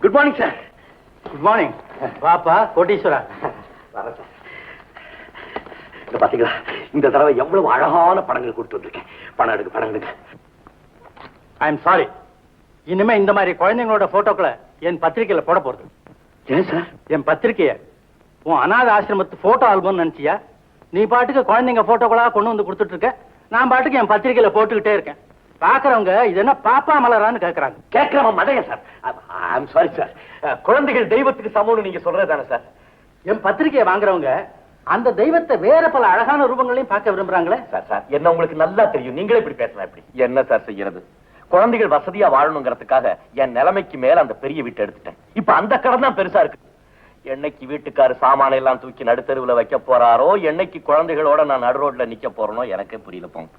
Good morning sir. Good morning. வாப்பா கோட்டீஸ்வரா. வரேன் sir. இங்க பாத்தீங்களா, இந்த தடவை எவ்வளவு அழகான படங்கள் கொடுத்து வந்திருக்கேன். படம் எடுங்க. ஐ எம் சாரி. இனிமே இந்த மாதிரி குழந்தைங்களோட போட்டோக்களை என் பத்திரிகையில போட போறது. ஏன் சார்? என் பத்திரிகைய உன் அநாத ஆசிரமத்து போட்டோ ஆல்பம் நினைச்சியா? நீ பாட்டுக்கு குழந்தைங்க போட்டோக்களா கொண்டு வந்து கொடுத்துட்டு இருக்க. நான் பாட்டுக்கு என் பத்திரிகையில போட்டுக்கிட்டே இருக்கேன். பாக்குறவங்க இது என்ன பாப்பா மலரான்னு கேக்குறாங்க. கேட்கிறவன் மதைய sir. I am sorry sir. குழந்தைகள் தெய்வத்துக்கு சமம்னு நீங்க சொல்றதுதானே சார்? என் பத்திரிகையை வாங்குறவங்க அந்த தெய்வத்தை வேற பல அழகான ரூபங்களையும் பார்க்க விரும்புறாங்களே. சார் என்ன உங்களுக்கு நல்லா தெரியும். நீங்களே இப்படி பேசலாம். இப்படி என்ன சார் செய்யறது? குழந்தைகள் வசதியா வாழணுங்கிறதுக்காக என் நிலைமைக்கு மேல அந்த பெரிய வீட்டை எடுத்துட்டேன். இப்ப அந்த கடன் தான் பெருசா இருக்கு. என்னைக்கு வீட்டுக்காரு சாமான எல்லாம் தூக்கி நடுத்தருவுல வைக்க போறாரோ, என்னைக்கு குழந்தைகளோட நான் நடு ரோட்ல நிக்க போறேனோ எனக்கே புரியல போங்க.